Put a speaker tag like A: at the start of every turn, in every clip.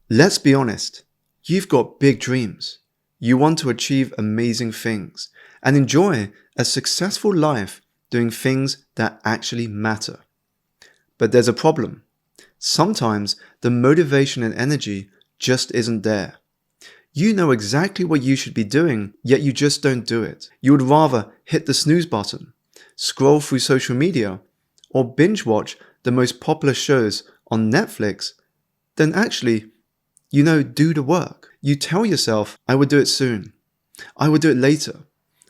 A: Let's be honest, you've got big dreams. You want to achieve amazing things and enjoy a successful life doing things that actually matter. But there's a problem. Sometimes the motivation and energy just isn't there. You know exactly what you should be doing, yet you just don't do it. You would rather hit the snooze button, scroll through social media, or binge watch the most popular shows on Netflix than actually, do the work. You tell yourself, I would do it soon. I would do it later.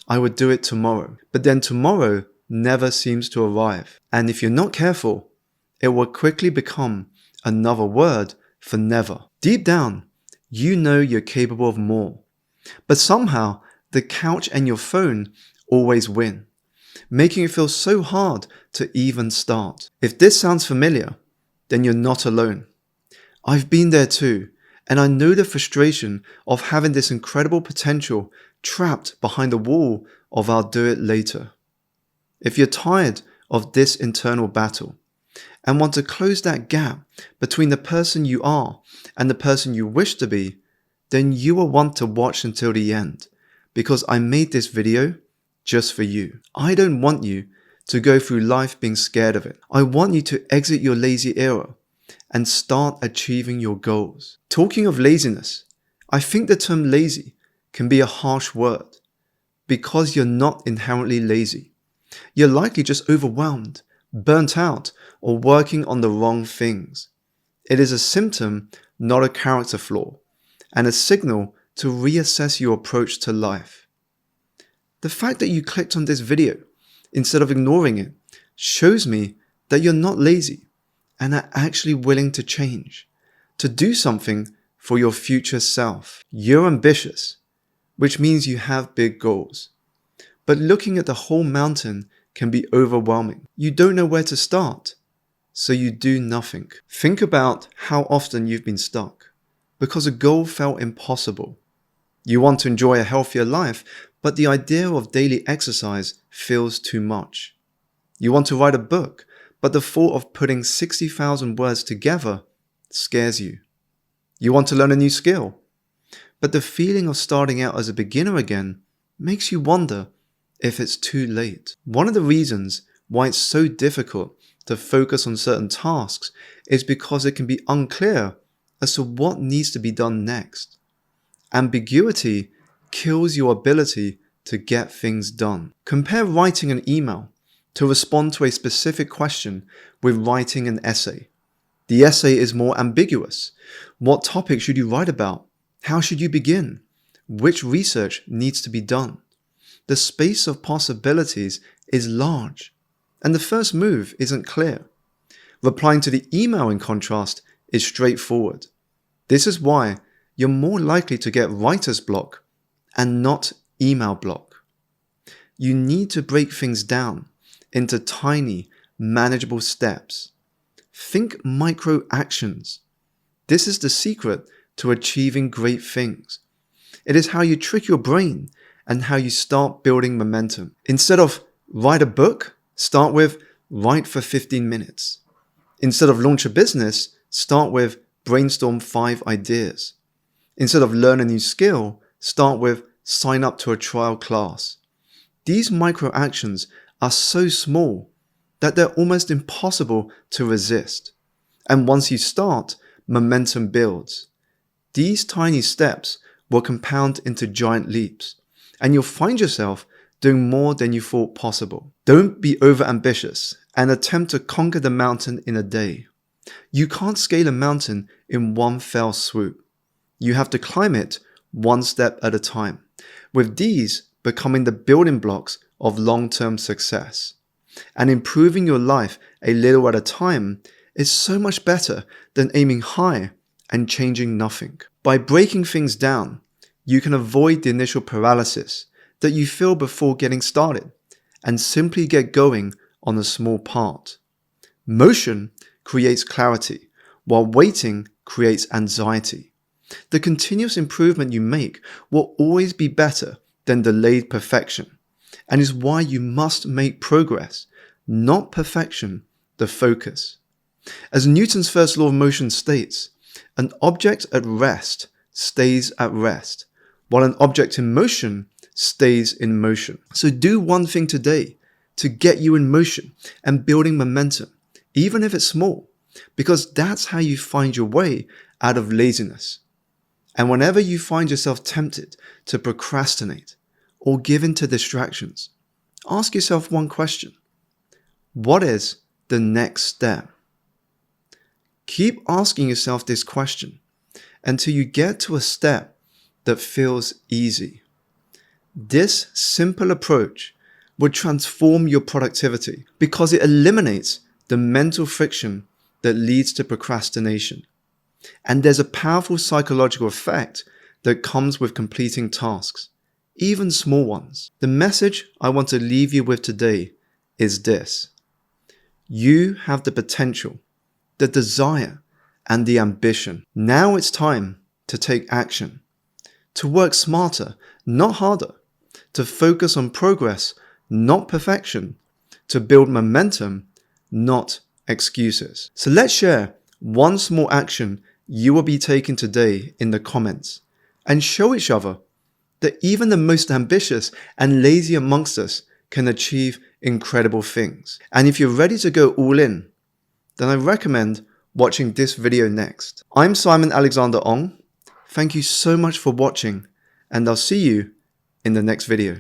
A: I would do it tomorrow. But then tomorrow never seems to arrive. And if you're not careful, it will quickly become another word for never. Deep down, you know you're capable of more. But somehow, the couch and your phone always win, making it feel so hard to even start. If this sounds familiar, then you're not alone. I've been there too, and I know the frustration of having this incredible potential trapped behind the wall of I'll do it later. If you're tired of this internal battle and want to close that gap between the person you are and the person you wish to be, then you will want to watch until the end, because I made this video just for you. I don't want you to go through life being scared of it. I want you to exit your lazy era and start achieving your goals. Talking of laziness, I think the term lazy can be a harsh word because you're not inherently lazy. You're likely just overwhelmed, burnt out, or working on the wrong things. It is a symptom, not a character flaw, and a signal to reassess your approach to life. The fact that you clicked on this video instead of ignoring it shows me that you're not lazy and are actually willing to change, to do something for your future self. You're ambitious, which means you have big goals. But looking at the whole mountain can be overwhelming. You don't know where to start, so you do nothing. Think about how often you've been stuck because a goal felt impossible. You want to enjoy a healthier life, but the idea of daily exercise feels too much. You want to write a book, but the thought of putting 60,000 words together scares you. You want to learn a new skill, but the feeling of starting out as a beginner again makes you wonder if it's too late. One of the reasons why it's so difficult to focus on certain tasks is because it can be unclear as to what needs to be done next. Ambiguity kills your ability to get things done. Compare writing an email to respond to a specific question with writing an essay. The essay is more ambiguous. What topic should you write about? How should you begin? Which research needs to be done? The space of possibilities is large, and the first move isn't clear. Replying to the email, in contrast, is straightforward. This is why you're more likely to get writer's block and not email block. You need to break things down into tiny, manageable steps. Think micro actions. This is the secret to achieving great things. It is how you trick your brain and how you start building momentum. Instead of write a book, start with write for 15 minutes. Instead of launch a business, start with brainstorm 5 ideas. Instead of learn a new skill, start with sign up to a trial class. These micro actions are so small that they're almost impossible to resist. And once you start, momentum builds. These tiny steps will compound into giant leaps, and you'll find yourself doing more than you thought possible. Don't be overambitious and attempt to conquer the mountain in a day. You can't scale a mountain in one fell swoop. You have to climb it one step at a time, with these becoming the building blocks of long-term success. And improving your life a little at a time is so much better than aiming high and changing nothing. By breaking things down, you can avoid the initial paralysis that you feel before getting started and simply get going on a small part. Motion creates clarity, while waiting creates anxiety. The continuous improvement you make will always be better than delayed perfection, and is why you must make progress, not perfection, the focus. As Newton's first law of motion states, An object at rest stays at rest, while an object in motion stays in motion. So do one thing today to get you in motion and building momentum, even if it's small, because that's how you find your way out of laziness. And whenever you find yourself tempted to procrastinate or give in to distractions, ask yourself one question. What is the next step? Keep asking yourself this question until you get to a step that feels easy. This simple approach would transform your productivity because it eliminates the mental friction that leads to procrastination. And there's a powerful psychological effect that comes with completing tasks, even small ones. The message I want to leave you with today is this. You have the potential, the desire, and the ambition. Now it's time to take action, to work smarter, not harder, to focus on progress, not perfection, to build momentum, not excuses. So let's share one small action you will be taking today in the comments and show each other that even the most ambitious and lazy amongst us can achieve incredible things. And if you're ready to go all in, then I recommend watching this video next. I'm Simon Alexander Ong. Thank you so much for watching, and I'll see you in the next video.